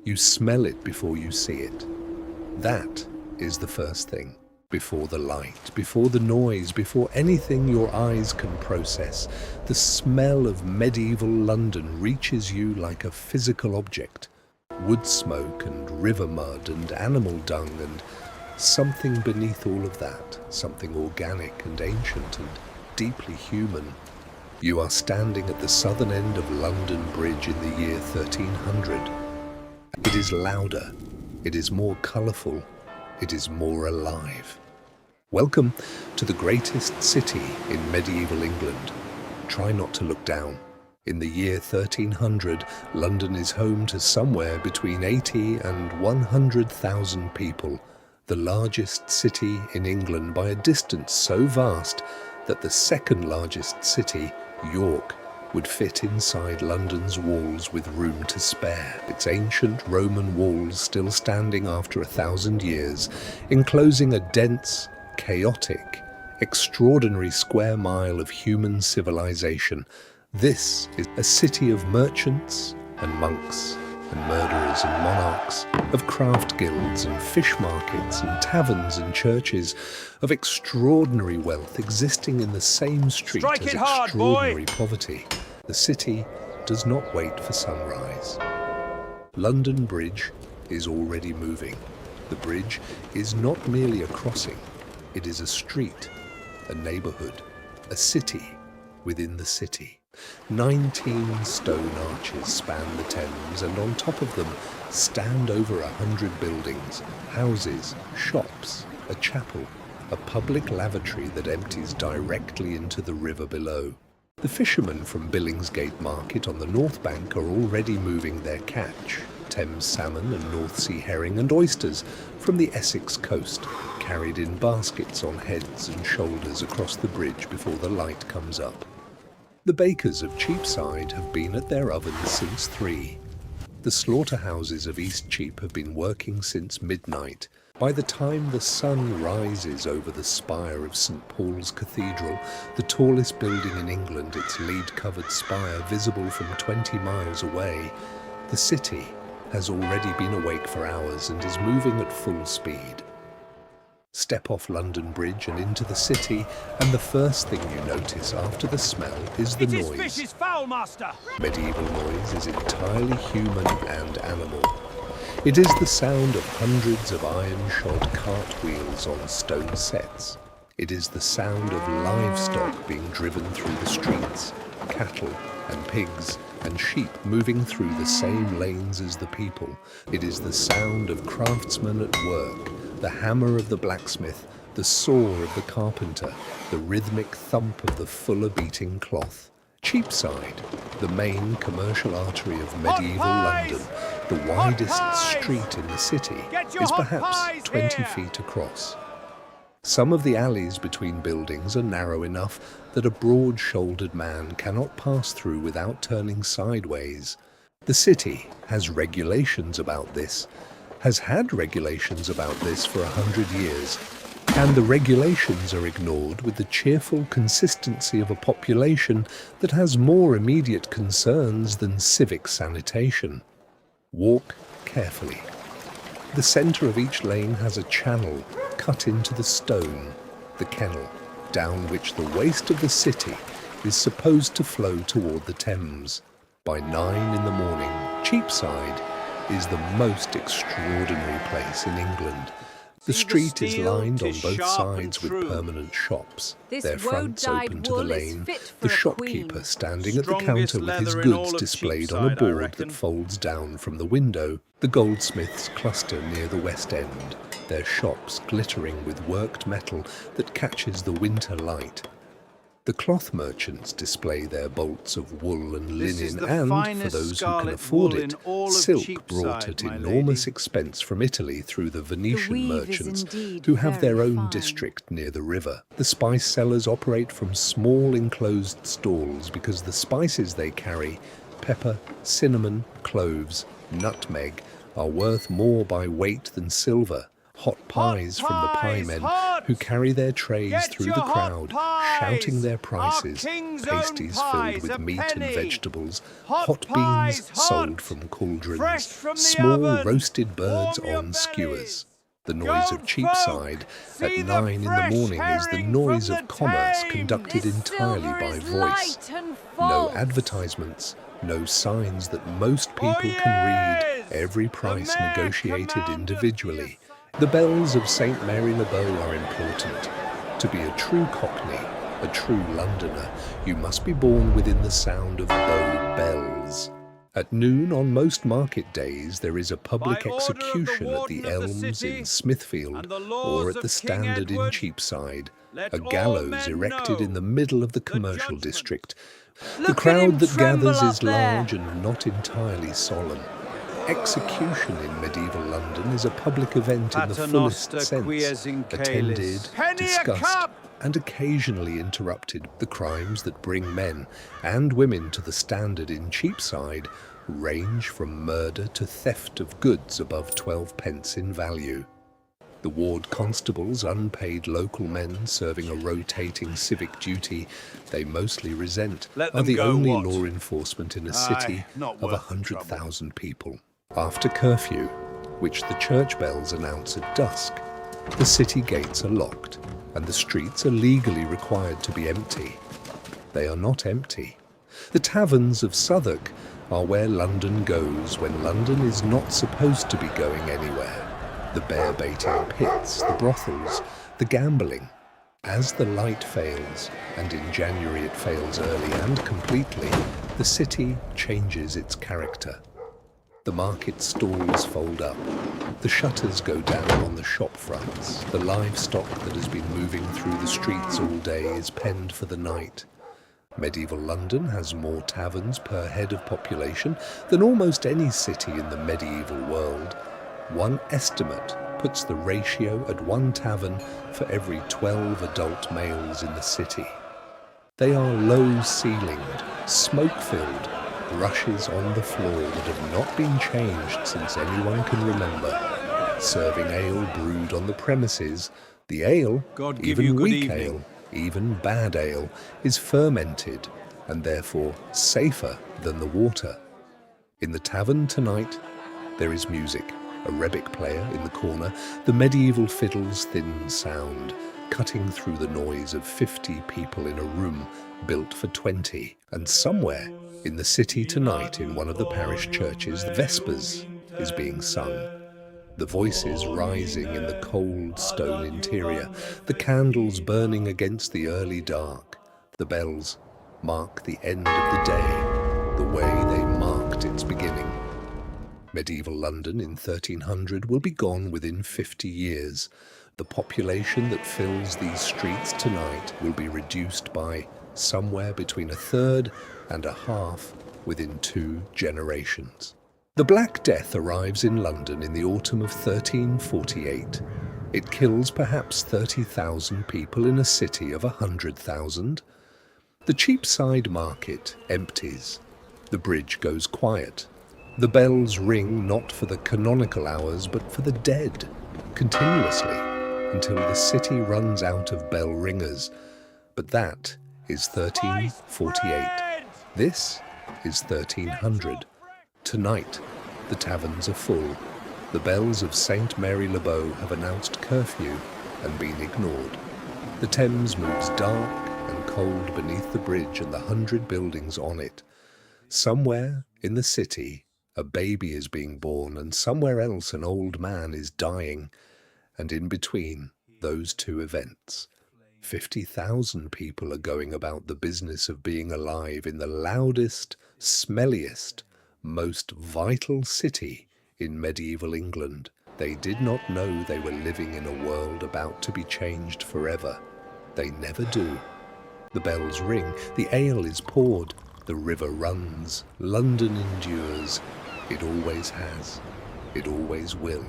You smell it before you see it. That is the first thing. Before the light, before the noise, before anything your eyes can process, the smell of medieval London reaches you like a physical object. Wood smoke and river mud and animal dung and something beneath all of that, something organic and ancient and deeply human. You are standing at the southern end of London Bridge in the year 1300. It is louder, it is more colourful, it is more alive. Welcome to the greatest city in medieval England. Try not to look down. In the year 1300, London is home to somewhere between 80 and 100,000 people, the largest city in England by a distance so vast that the second largest city, York, would fit inside London's walls with room to spare, its ancient Roman walls still standing after 1,000 years, enclosing a dense, chaotic, extraordinary square mile of human civilization. This is a city of merchants and monks and murderers and monarchs, of craft guilds and fish markets and taverns and churches, of extraordinary wealth existing in the same street as extraordinary poverty. The city does not wait for sunrise. London Bridge is already moving. The bridge is not merely a crossing, it is a street, a neighbourhood, a city within the city. 19 stone arches span the Thames, and on top of them stand over 100 buildings, houses, shops, a chapel, a public lavatory that empties directly into the river below. The fishermen from Billingsgate Market on the North Bank are already moving their catch, Thames salmon and North Sea herring and oysters from the Essex coast, carried in baskets on heads and shoulders across the bridge before the light comes up. The bakers of Cheapside have been at their ovens since 3. The slaughterhouses of East Cheap have been working since midnight. By the time the sun rises over the spire of St. Paul's Cathedral, the tallest building in England, its lead-covered spire visible from 20 miles away, the city has already been awake for hours and is moving at full speed. Step off London Bridge and into the city, and the first thing you notice after the smell is the noise. Fish is foul, master! Medieval noise is entirely human and animal. It is the sound of hundreds of iron-shod cartwheels on stone sets. It is the sound of livestock being driven through the streets, cattle and pigs and sheep moving through the same lanes as the people. It is the sound of craftsmen at work, the hammer of the blacksmith, the saw of the carpenter, the rhythmic thump of the fuller beating cloth. Cheapside, the main commercial artery of medieval London, the widest street in the city, is perhaps 20 feet across. Some of the alleys between buildings are narrow enough that a broad-shouldered man cannot pass through without turning sideways. The city has regulations about this, has had regulations about this for 100 years, and the regulations are ignored with the cheerful consistency of a population that has more immediate concerns than civic sanitation. Walk carefully. The centre of each lane has a channel cut into the stone, the Kennel, down which the waste of the city is supposed to flow toward the Thames. By 9 in the morning, Cheapside is the most extraordinary place in England. The street is lined on both sides with permanent shops, their fronts open to the lane, the shopkeeper standing at the counter with his goods displayed on a board that folds down from the window, the goldsmiths cluster near the West End, their shops glittering with worked metal that catches the winter light. The cloth merchants display their bolts of wool and linen and, for those who can afford it, silk brought at enormous expense from Italy through the Venetian merchants who have their own district near the river. The spice sellers operate from small enclosed stalls because the spices they carry, pepper, cinnamon, cloves, nutmeg, are worth more by weight than silver. Hot pies from the piemen who carry their trays through the crowd, shouting their prices, pasties filled with meat and vegetables, hot beans sold from cauldrons, small roasted birds on skewers. The noise of Cheapside at 9 in the morning is the noise of commerce conducted entirely by voice. No advertisements, no signs that most people can read, every price negotiated individually. The bells of St. Mary le Bow are important. To be a true Cockney, a true Londoner, you must be born within the sound of Bow bells. At noon on most market days there is a public execution at the Elms in Smithfield or at the Standard in Cheapside, a gallows erected in the middle of the commercial district. The crowd that gathers is large and not entirely solemn. Execution in medieval London is a public event in the fullest sense, attended, discussed, and occasionally interrupted. The crimes that bring men and women to the Standard in Cheapside range from murder to theft of goods above 12 pence in value. The ward constables, unpaid local men serving a rotating civic duty they mostly resent, are the only law enforcement in a city of 100,000 people. After curfew, which the church bells announce at dusk, the city gates are locked and the streets are legally required to be empty. They are not empty. The taverns of Southwark are where London goes when London is not supposed to be going anywhere. The bear-baiting pits, the brothels, the gambling. As the light fails, and in January it fails early and completely, the city changes its character. The market stalls fold up, the shutters go down on the shop fronts, the livestock that has been moving through the streets all day is penned for the night. Medieval London has more taverns per head of population than almost any city in the medieval world. One estimate puts the ratio at 1 tavern for every 12 adult males in the city. They are low-ceilinged, smoke-filled, rushes on the floor that have not been changed since anyone can remember, serving ale brewed on the premises. The ale, even weak ale, even bad ale, is fermented and therefore safer than the water. In the tavern tonight, there is music, a rebec player in the corner, the medieval fiddle's thin sound, cutting through the noise of 50 people in a room built for 20. And somewhere in the city tonight, in one of the parish churches, the Vespers is being sung. The voices rising in the cold stone interior, the candles burning against the early dark. The bells mark the end of the day, the way they marked its beginning. Medieval London in 1300 will be gone within 50 years. The population that fills these streets tonight will be reduced by somewhere between 1/3 and 1/2 within 2 generations. The Black Death arrives in London in the autumn of 1348. It kills perhaps 30,000 people in a city of 100,000. The Cheapside market empties. The bridge goes quiet. The bells ring not for the canonical hours but for the dead, continuously, until the city runs out of bell ringers. But that is 1348. This is 1300. Tonight, the taverns are full. The bells of St. Mary le Bow have announced curfew and been ignored. The Thames moves dark and cold beneath the bridge and the 100 buildings on it. Somewhere in the city, a baby is being born, and somewhere else an old man is dying. And in between those two events, 50,000 people are going about the business of being alive in the loudest, smelliest, most vital city in medieval England. They did not know they were living in a world about to be changed forever. They never do. The bells ring, the ale is poured, the river runs, London endures. It always has. It always will.